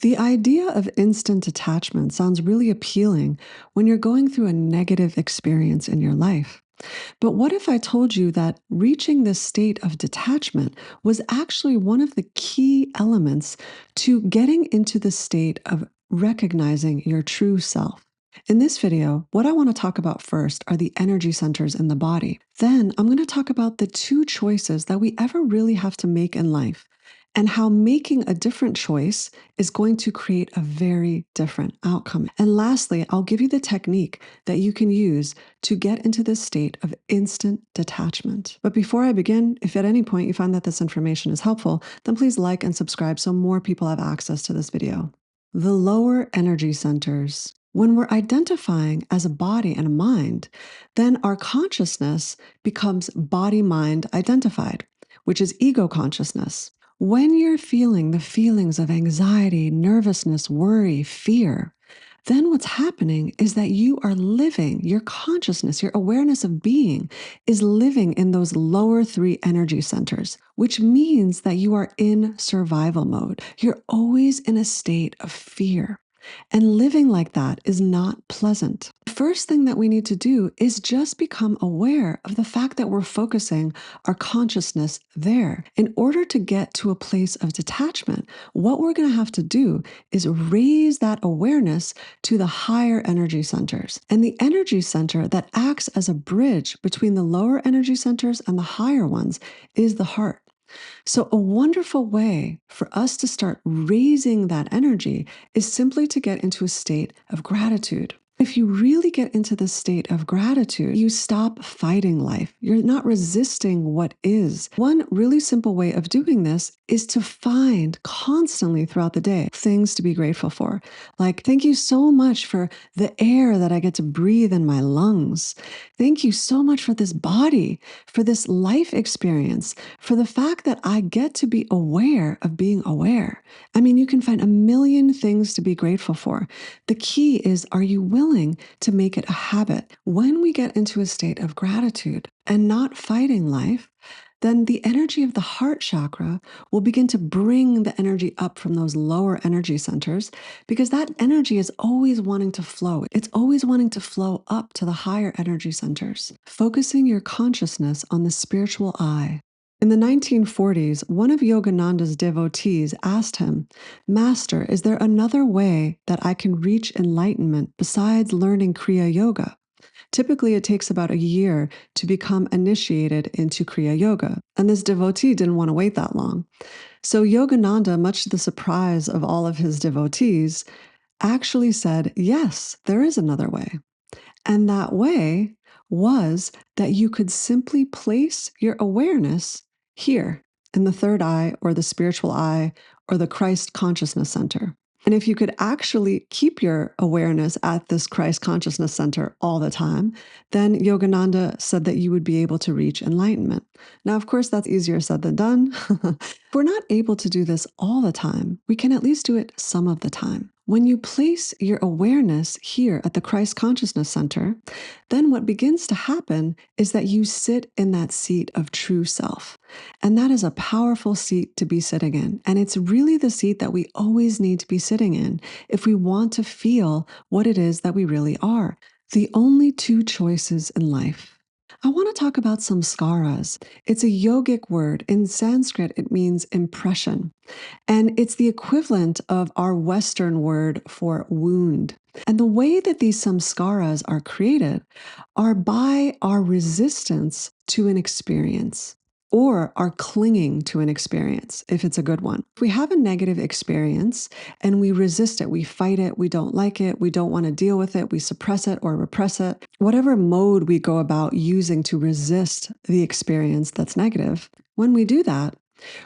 The idea of instant detachment sounds really appealing when you're going through a negative experience in your life. But what if I told you that reaching this state of detachment was actually one of the key elements to getting into the state of recognizing your true self? In this video, what I want to talk about first are the energy centers in the body. Then I'm going to talk about the two choices that we ever really have to make in life and how making a different choice is going to create a very different outcome. And lastly, I'll give you the technique that you can use to get into this state of instant detachment. But before I begin, if at any point you find that this information is helpful, then please like and subscribe so more people have access to this video. The lower energy centers. When we're identifying as a body and a mind, then our consciousness becomes body-mind identified, which is ego consciousness. When you're feeling the feelings of anxiety, nervousness, worry, fear, then what's happening is that you are living, your consciousness, your awareness of being is living in those lower three energy centers, which means that you are in survival mode. You're always in a state of fear. And living like that is not pleasant. The first thing that we need to do is just become aware of the fact that we're focusing our consciousness there. In order to get to a place of detachment, what we're going to have to do is raise that awareness to the higher energy centers. And the energy center that acts as a bridge between the lower energy centers and the higher ones is the heart. So, a wonderful way for us to start raising that energy is simply to get into a state of gratitude. If you really get into the state of gratitude, you stop fighting life. You're not resisting what is. One really simple way of doing this is to find constantly throughout the day things to be grateful for. Like, thank you so much for the air that I get to breathe in my lungs. Thank you so much for this body, for this life experience, for the fact that I get to be aware of being aware. I mean, you can find a million things to be grateful for. The key is, are you willing to make it a habit? When we get into a state of gratitude and not fighting life, then the energy of the heart chakra will begin to bring the energy up from those lower energy centers, because that energy is always wanting to flow. It's always wanting to flow up to the higher energy centers. Focusing your consciousness on the spiritual eye. In the 1940s, one of Yogananda's devotees asked him, "Master, is there another way that I can reach enlightenment besides learning Kriya Yoga?" Typically, it takes about a year to become initiated into Kriya Yoga, and this devotee didn't want to wait that long. So Yogananda, much to the surprise of all of his devotees, actually said, yes, there is another way. And that way was that you could simply place your awareness here in the third eye or the spiritual eye or the Christ consciousness center. And if you could actually keep your awareness at this Christ consciousness center all the time, then Yogananda said that you would be able to reach enlightenment. Now, of course, that's easier said than done. If we're not able to do this all the time, we can at least do it some of the time. When you place your awareness here at the Christ Consciousness Center, then what begins to happen is that you sit in that seat of true self. And that is a powerful seat to be sitting in. And it's really the seat that we always need to be sitting in if we want to feel what it is that we really are. The only two choices in life. I want to talk about samskaras. It's a yogic word. In Sanskrit, it means impression. And it's the equivalent of our Western word for wound. And the way that these samskaras are created are by our resistance to an experience, or our clinging to an experience, if it's a good one. If we have a negative experience and we resist it, we fight it, we don't like it, we don't want to deal with it, we suppress it or repress it, whatever mode we go about using to resist the experience that's negative, when we do that,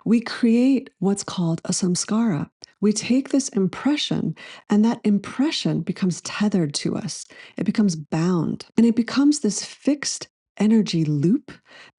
we create what's called a samskara. We take this impression, and that impression becomes tethered to us. It becomes bound, and it becomes this fixed energy loop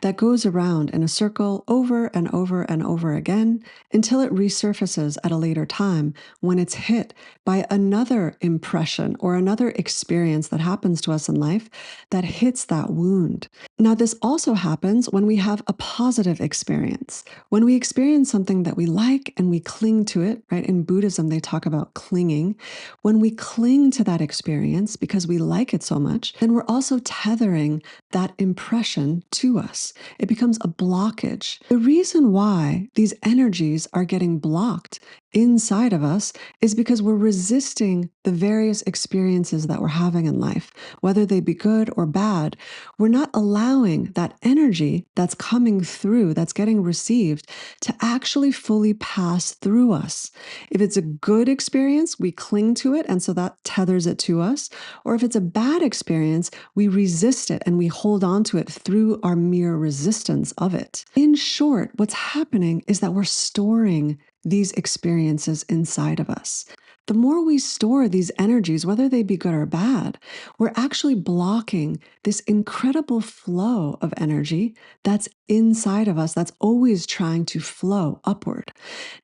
that goes around in a circle over and over and over again until it resurfaces at a later time when it's hit by another impression or another experience that happens to us in life that hits that wound. Now, this also happens when we have a positive experience. When we experience something that we like and we cling to it, right? In Buddhism, they talk about clinging. When we cling to that experience because we like it so much, then we're also tethering that impression to us. It becomes a blockage. The reason why these energies are getting blocked inside of us is because we're resisting the various experiences that we're having in life, whether they be good or bad. We're not allowing that energy that's coming through, that's getting received, to actually fully pass through us. If it's a good experience, we cling to it, and so that tethers it to us. Or if it's a bad experience, we resist it and we hold on to it through our mere resistance of it. In short, what's happening is that we're storing these experiences inside of us. The more we store these energies, whether they be good or bad, we're actually blocking this incredible flow of energy that's inside of us, that's always trying to flow upward.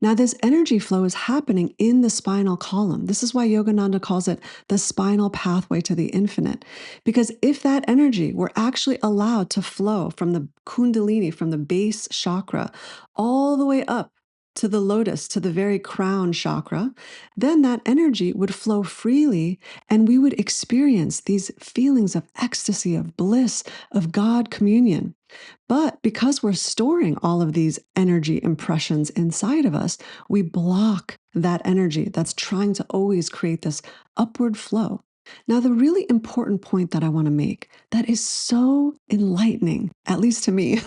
Now, this energy flow is happening in the spinal column. This is why Yogananda calls it the spinal pathway to the infinite. Because if that energy were actually allowed to flow from the Kundalini, from the base chakra, all the way up to the lotus, to the very crown chakra, then that energy would flow freely and we would experience these feelings of ecstasy, of bliss, of God communion. But because we're storing all of these energy impressions inside of us, we block that energy that's trying to always create this upward flow. Now, the really important point that I want to make that is so enlightening, at least to me,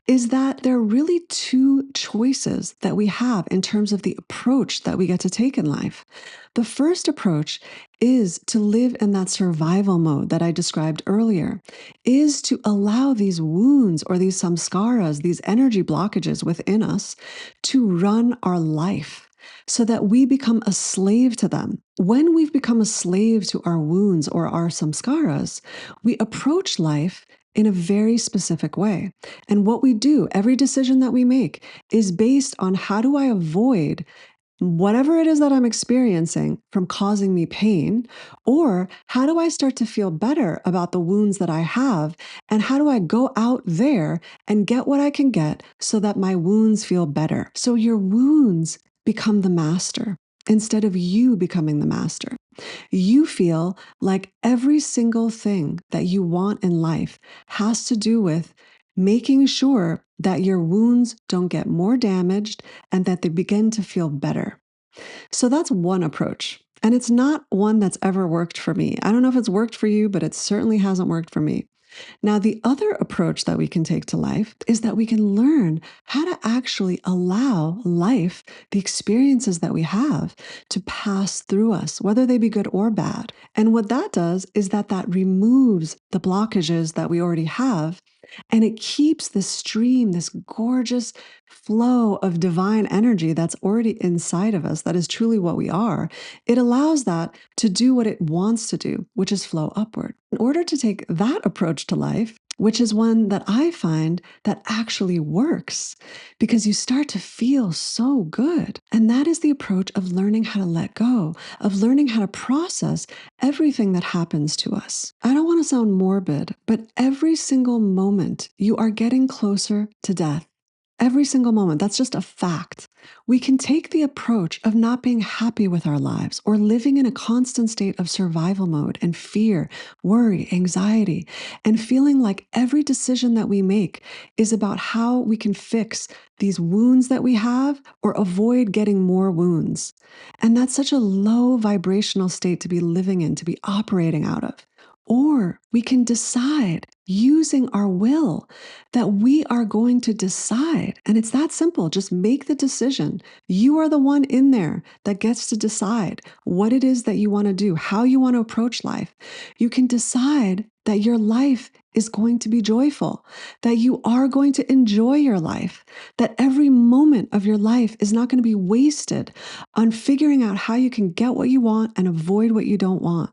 is that there are really two choices that we have in terms of the approach that we get to take in life. The first approach is to live in that survival mode that I described earlier, is to allow these wounds or these samskaras, these energy blockages within us, to run our life so that we become a slave to them. When we've become a slave to our wounds or our samskaras, we approach life in a very specific way. And what we do, every decision that we make, is based on how do I avoid whatever it is that I'm experiencing from causing me pain, or how do I start to feel better about the wounds that I have, and how do I go out there and get what I can get so that my wounds feel better. So your wounds become the master instead of you becoming the master. You feel like every single thing that you want in life has to do with making sure that your wounds don't get more damaged and that they begin to feel better. So that's one approach. And it's not one that's ever worked for me. I don't know if it's worked for you, but it certainly hasn't worked for me. Now, the other approach that we can take to life is that we can learn how to actually allow life, the experiences that we have, to pass through us, whether they be good or bad. And what that does is that removes the blockages that we already have, and it keeps this stream, this gorgeous flow of divine energy that's already inside of us, that is truly what we are. It allows that to do what it wants to do, which is flow upward. In order to take that approach to life, which is one that I find that actually works because you start to feel so good. And that is the approach of learning how to let go, of learning how to process everything that happens to us. I don't want to sound morbid, but every single moment you are getting closer to death. Every single moment. That's just a fact. We can take the approach of not being happy with our lives or living in a constant state of survival mode and fear, worry, anxiety, and feeling like every decision that we make is about how we can fix these wounds that we have or avoid getting more wounds. And that's such a low vibrational state to be living in, to be operating out of. Or we can decide using our will that we are going to decide. And it's that simple. Just make the decision. You are the one in there that gets to decide what it is that you want to do, how you want to approach life. You can decide that your life is going to be joyful, that you are going to enjoy your life, that every moment of your life is not going to be wasted on figuring out how you can get what you want and avoid what you don't want.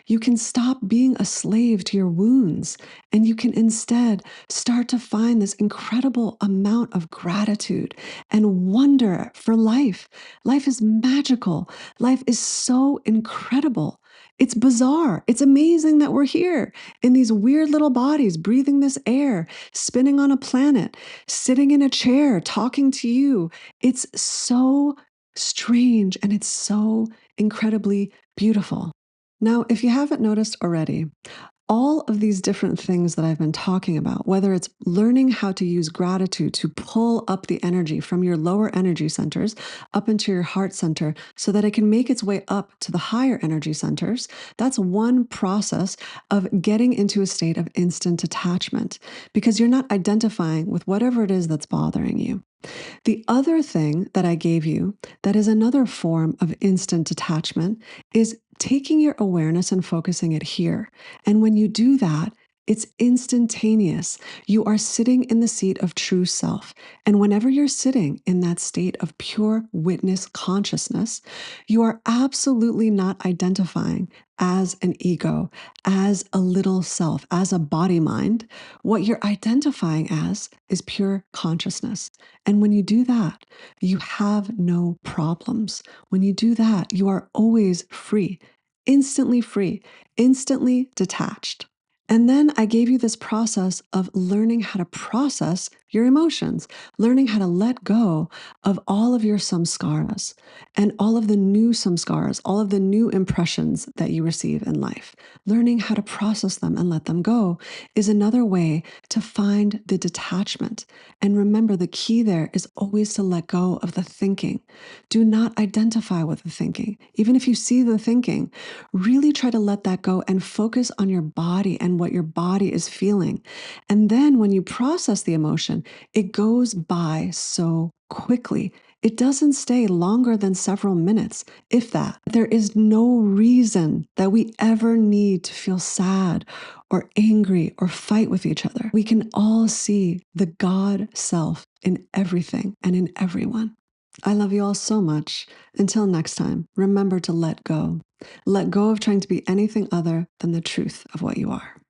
You can stop being a slave to your wounds, and you can instead start to find this incredible amount of gratitude and wonder for life. Life is magical. Life is so incredible. It's bizarre. It's amazing that we're here in these weird little bodies, breathing this air, spinning on a planet, sitting in a chair, talking to you. It's so strange and it's so incredibly beautiful. Now, if you haven't noticed already, all of these different things that I've been talking about, whether it's learning how to use gratitude to pull up the energy from your lower energy centers up into your heart center so that it can make its way up to the higher energy centers, that's one process of getting into a state of instant attachment because you're not identifying with whatever it is that's bothering you. The other thing that I gave you that is another form of instant attachment is taking your awareness and focusing it here. And when you do that, it's instantaneous. You are sitting in the seat of true self. And whenever you're sitting in that state of pure witness consciousness, you are absolutely not identifying as an ego, as a little self, as a body mind. What you're identifying as is pure consciousness. And when you do that, you have no problems. When you do that, you are always free, instantly detached. And then I gave you this process of learning how to process your emotions, learning how to let go of all of your samskaras and all of the new samskaras, all of the new impressions that you receive in life. Learning how to process them and let them go is another way to find the detachment. And remember, the key there is always to let go of the thinking. Do not identify with the thinking. Even if you see the thinking, really try to let that go and focus on your body and what your body is feeling. And then when you process the emotion, it goes by so quickly. It doesn't stay longer than several minutes, if that. There is no reason that we ever need to feel sad or angry or fight with each other. We can all see the God self in everything and in everyone. I love you all so much. Until next time, remember to let go. Let go of trying to be anything other than the truth of what you are.